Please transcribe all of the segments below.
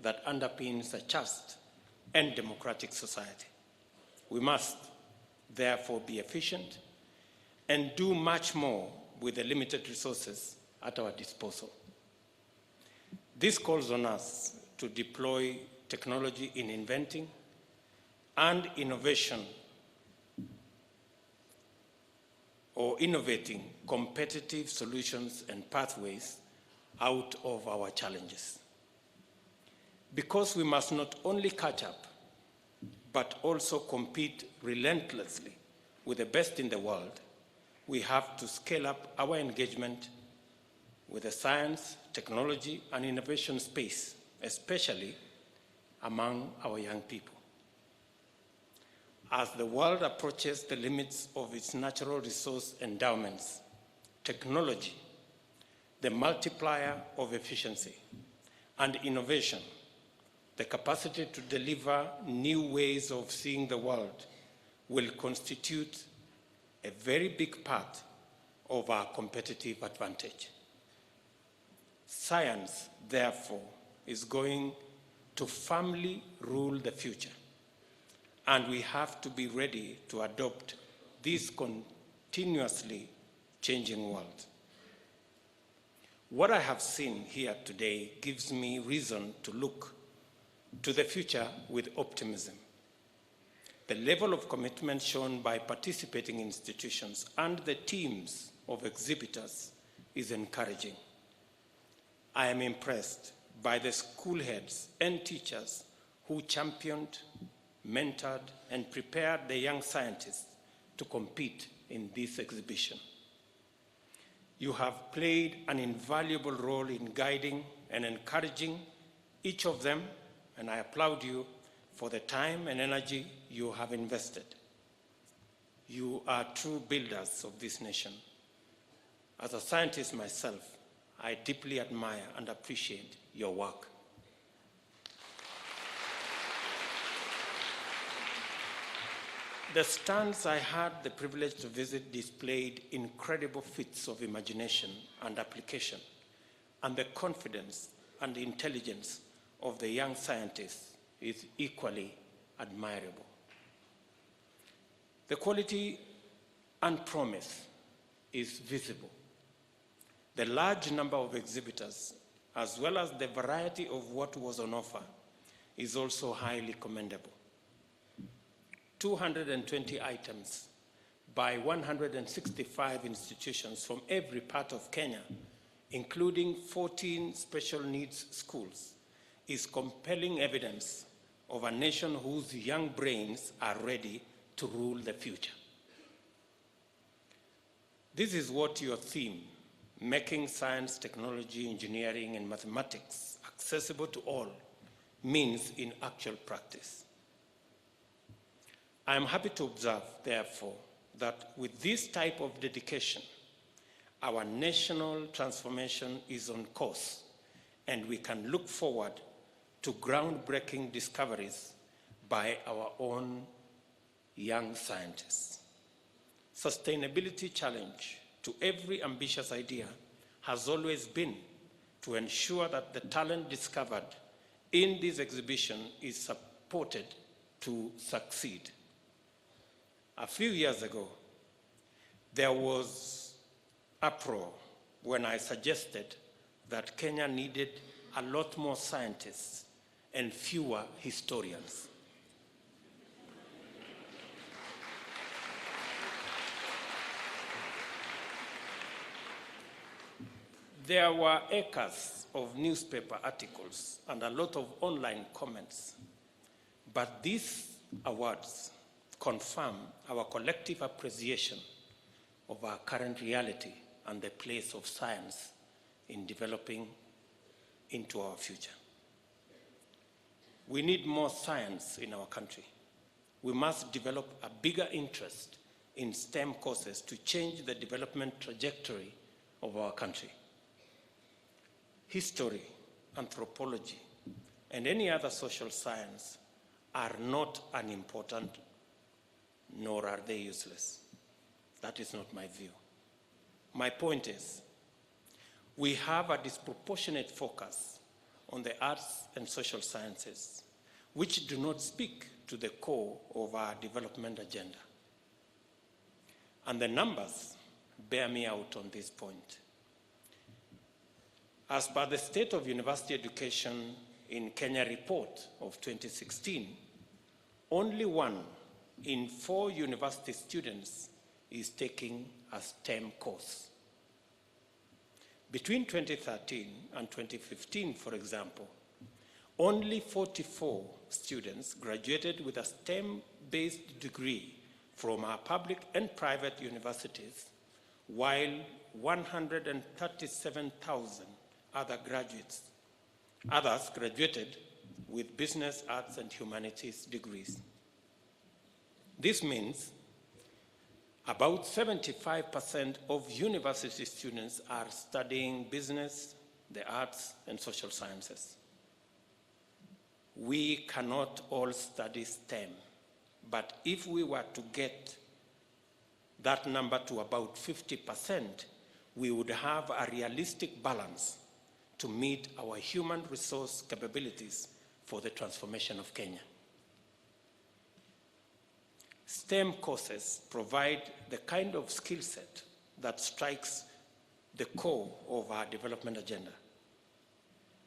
that underpins a just and democratic society. We must, therefore, be efficient and do much more with the limited resources at our disposal. This calls on us to deploy technology in inventing and innovation or innovating competitive solutions and pathways out of our challenges. Because we must not only catch up, but also compete relentlessly with the best in the world, we have to scale up our engagement with the science, technology, and innovation space, especially among our young people. As the world approaches the limits of its natural resource endowments, technology, the multiplier of efficiency, and innovation, the capacity to deliver new ways of seeing the world, will constitute a very big part of our competitive advantage. Science, therefore, is going to firmly rule the future, and we have to be ready to adopt this continuously changing world. What I have seen here today gives me reason to look to the future with optimism. The level of commitment shown by participating institutions and the teams of exhibitors is encouraging. I am impressed by the school heads and teachers who championed, mentored, and prepared the young scientists to compete in this exhibition. You have played an invaluable role in guiding and encouraging each of them, and I applaud you for the time and energy you have invested. You are true builders of this nation. As a scientist myself, I deeply admire and appreciate your work. The stands I had the privilege to visit displayed incredible feats of imagination and application, and the confidence and intelligence of the young scientists is equally admirable. The quality and promise is visible. The large number of exhibitors, as well as the variety of what was on offer, is also highly commendable. 220 items by 165 institutions from every part of Kenya, including 14 special needs schools, is compelling evidence of a nation whose young brains are ready to rule the future. This is what your theme, making science, technology, engineering, and mathematics accessible to all, means in actual practice. I am happy to observe, therefore, that with this type of dedication, our national transformation is on course, and we can look forward to groundbreaking discoveries by our own young scientists. Sustainability challenge to every ambitious idea has always been to ensure that the talent discovered in this exhibition is supported to succeed. A few years ago, there was uproar when I suggested that Kenya needed a lot more scientists and fewer historians. There were acres of newspaper articles and a lot of online comments, but these awards confirm our collective appreciation of our current reality and the place of science in developing into our future. We need more science in our country. We must develop a bigger interest in STEM courses to change the development trajectory of our country. History, anthropology, and any other social science are not unimportant, nor are they useless. That is not my view. My point is, we have a disproportionate focus on the arts and social sciences, which do not speak to the core of our development agenda. And the numbers bear me out on this point. As per the State of University Education in Kenya report of 2016, only 1 in 4 university students is taking a STEM course. Between 2013 and 2015, for example, only 44 students graduated with a STEM-based degree from our public and private universities, while 137,000 others graduated with business, arts, and humanities degrees. This means about 75% of university students are studying business, the arts, and social sciences. We cannot all study STEM, but if we were to get that number to about 50%, we would have a realistic balance to meet our human resource capabilities for the transformation of Kenya. STEM courses provide the kind of skill set that strikes the core of our development agenda.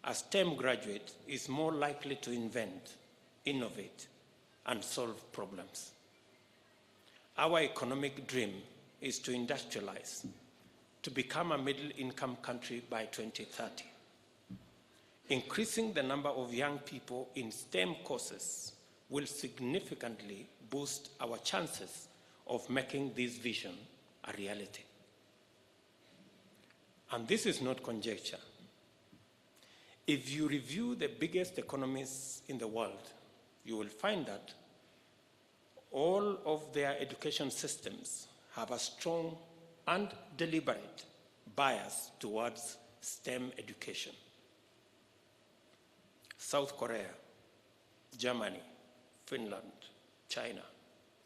A STEM graduate is more likely to invent, innovate, and solve problems. Our economic dream is to industrialize, to become a middle-income country by 2030. Increasing the number of young people in STEM courses will significantly boost our chances of making this vision a reality. And this is not conjecture. If you review the biggest economies in the world, you will find that all of their education systems have a strong and deliberate bias towards STEM education. South Korea, Germany, Finland, China,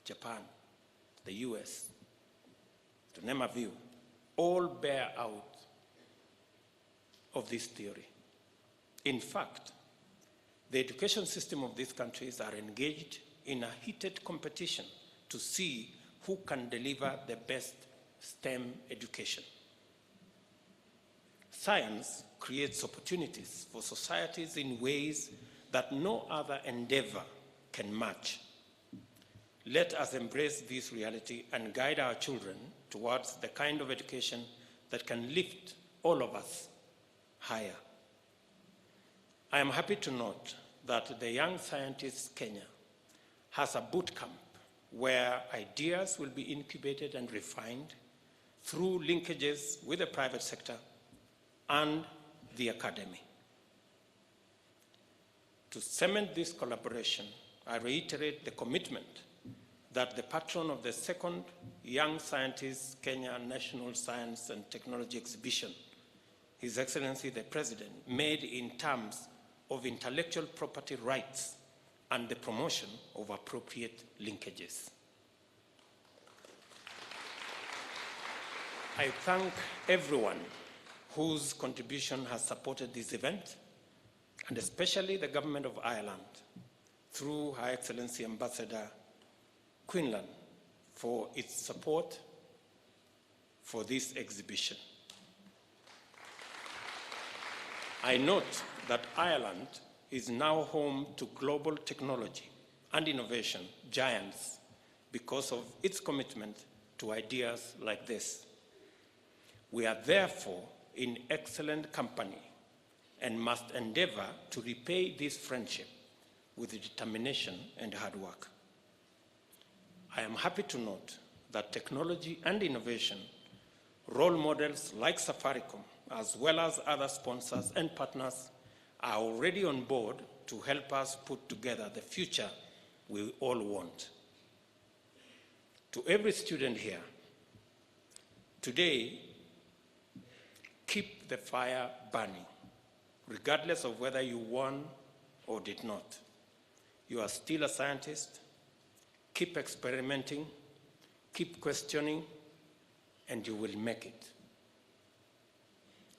Japan, the US, to name a few, all bear out of this theory. In fact, the education system of these countries are engaged in a heated competition to see who can deliver the best STEM education. Science creates opportunities for societies in ways that no other endeavor can match. Let us embrace this reality and guide our children towards the kind of education that can lift all of us higher. I am happy to note that the Young Scientists Kenya has a boot camp where ideas will be incubated and refined through linkages with the private sector and the academy. To cement this collaboration, I reiterate the commitment that the patron of the second Young Scientists Kenya National Science and Technology Exhibition, His Excellency the President, made in terms of intellectual property rights and the promotion of appropriate linkages. I thank everyone whose contribution has supported this event, and especially the Government of Ireland, through Her Excellency Ambassador Quinlan, for its support for this exhibition. I note that Ireland is now home to global technology and innovation giants because of its commitment to ideas like this. We are therefore in excellent company and must endeavor to repay this friendship with determination and hard work. I am happy to note that technology and innovation, role models like Safaricom, as well as other sponsors and partners, are already on board to help us put together the future we all want. To every student here, today, keep the fire burning, regardless of whether you won or did not. You are still a scientist. Keep experimenting, keep questioning, and you will make it.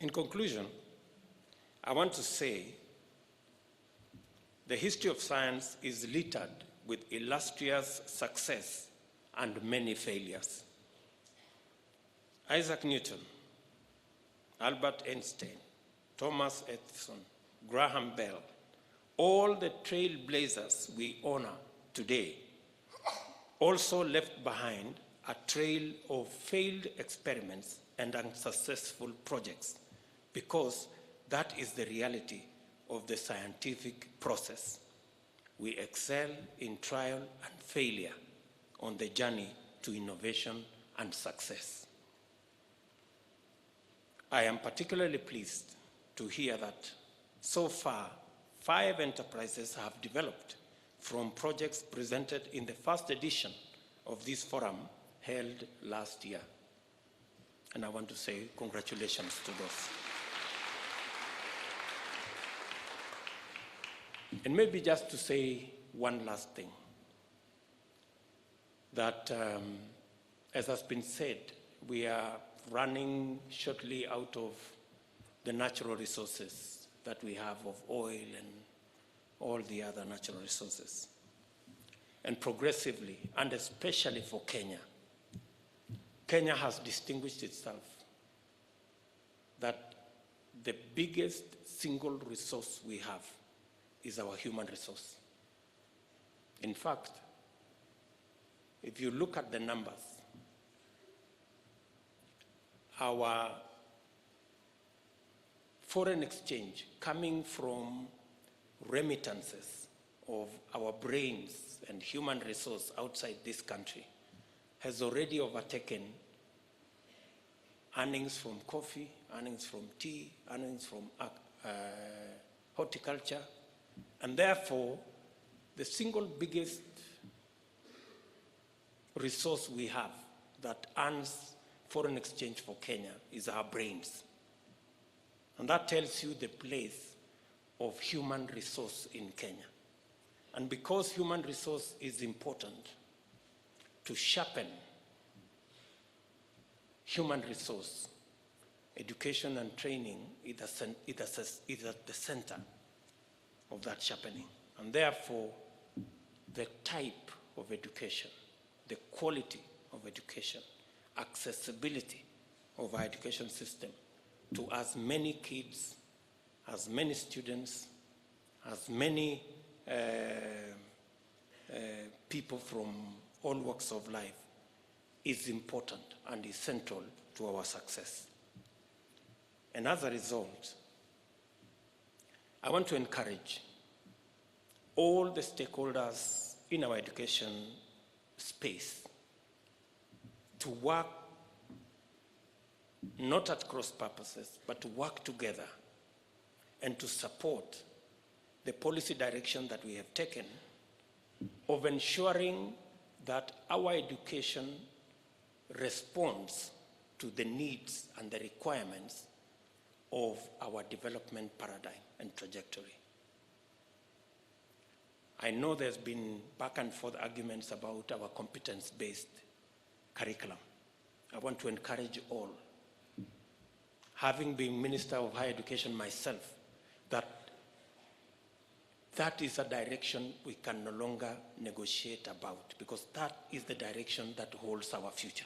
In conclusion, I want to say The history of science is littered with illustrious success and many failures. Isaac Newton, Albert Einstein, Thomas Edison, Graham Bell, all the trailblazers we honor today also left behind a trail of failed experiments and unsuccessful projects, because that is the reality of the scientific process. We excel in trial and failure on the journey to innovation and success. I am particularly pleased to hear that so far 5 enterprises have developed from projects presented in the first edition of this forum held last year. And I want to say congratulations to those. And maybe just to say one last thing, that as has been said, we are running shortly out of the natural resources that we have of oil and all the other natural resources. And progressively, and especially for Kenya, Kenya has distinguished itself that the biggest single resource we have is our human resource. In fact, if you look at the numbers, our foreign exchange coming from remittances of our brains and human resource outside this country has already overtaken earnings from coffee, earnings from tea, earnings from horticulture, and therefore the single biggest resource we have that earns foreign exchange for Kenya is our brains. And that tells you the place of human resource in Kenya. And because human resource is important, to sharpen human resource, education and training is at the center of that sharpening. And therefore, the type of education, the quality of education, accessibility of our education system to as many kids, as many students, as many people from all walks of life is important and is central to our success. And as a result, I want to encourage all the stakeholders in our education space to work not at cross purposes, but to work together and to support the policy direction that we have taken of ensuring that our education responds to the needs and the requirements of our development paradigm and trajectory. I know there's been back and forth arguments about our competence-based curriculum. I want to encourage all, having been Minister of Higher Education myself, that is a direction we can no longer negotiate about, because that is the direction that holds our future.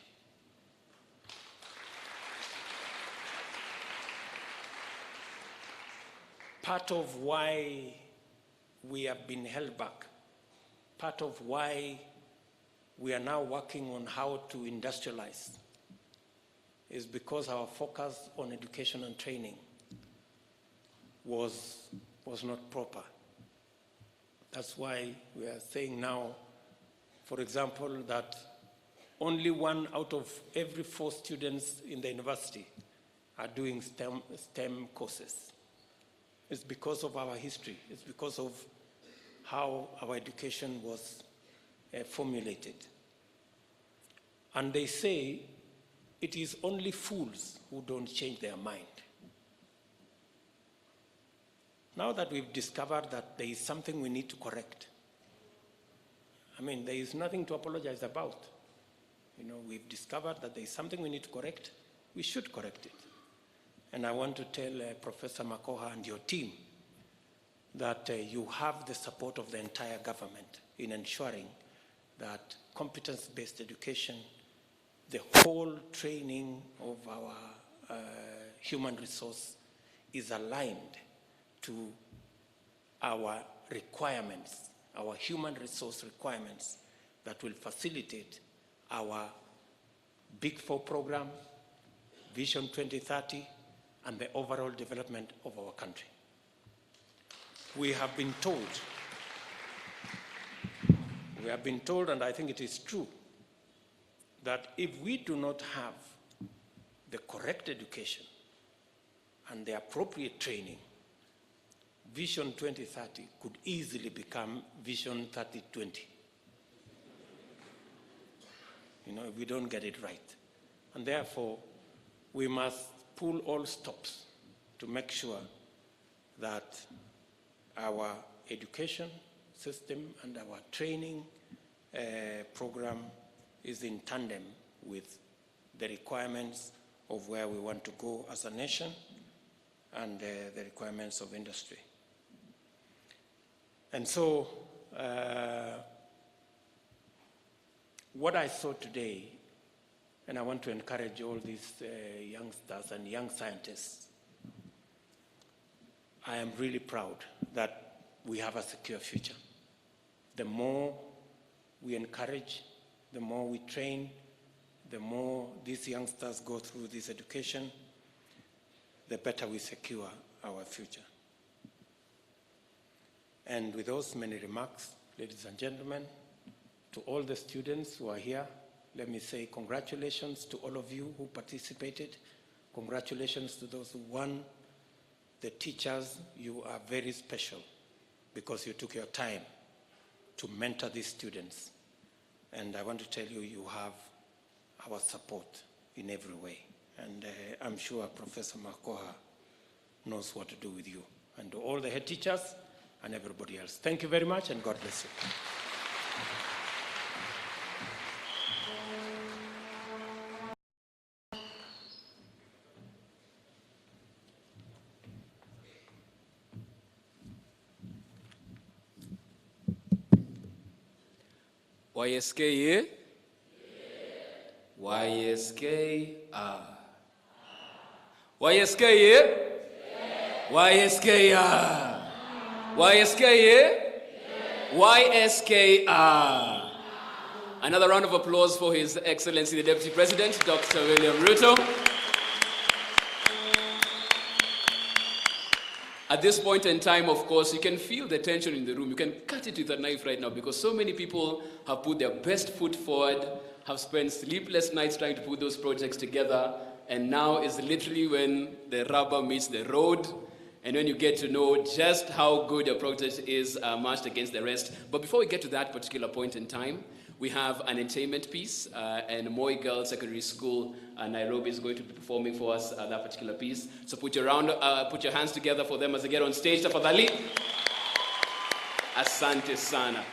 Part of why we have been held back, part of why we are now working on how to industrialize, is because our focus on education and training was not proper. That's why we are saying now, for example, that only 1 out of every 4 students in the university are doing STEM courses. It's because of our history. It's because of how our education was formulated. And they say it is only fools who don't change their mind. Now that we've discovered that there is something we need to correct, I mean, there is nothing to apologize about. You know, we've discovered that there is something we need to correct. We should correct it. And I want to tell Professor Makoha and your team that you have the support of the entire government in ensuring that competence-based education, the whole training of our human resource is aligned to our requirements, our human resource requirements that will facilitate our Big Four program, Vision 2030, and the overall development of our country. We have been told, and I think it is true, that if we do not have the correct education and the appropriate training, Vision 2030 could easily become Vision 3020. If we don't get it right. And therefore, we must pull all stops to make sure that our education system and our training program is in tandem with the requirements of where we want to go as a nation and the requirements of industry. And so, what I saw today, and I want to encourage all these youngsters and young scientists, I am really proud that we have a secure future. The more we encourage, the more we train, the more these youngsters go through this education, the better we secure our future. And with those many remarks, ladies and gentlemen, to all the students who are here, let me say congratulations to all of you who participated. Congratulations to those who won. The teachers, you are very special because you took your time to mentor these students. And I want to tell you, you have our support in every way. And I'm sure Professor Makoha knows what to do with you. And to all the head teachers and everybody else. Thank you very much, and God bless you. YSK, YSK, YSK, YSK, YSK, YSK. Another round of applause for His Excellency the Deputy President, Dr. William Ruto. At this point in time, of course, you can feel the tension in the room. You can cut it with a knife right now because so many people have put their best foot forward, have spent sleepless nights trying to put those projects together, and now is literally when the rubber meets the road and when you get to know just how good your project is matched against the rest. But before we get to that particular point in time, we have an entertainment piece, and Moi Girls Secondary School Nairobi is going to be performing for us that particular piece. So put your hands together for them as they get on stage. Tafadhali. Asante sana.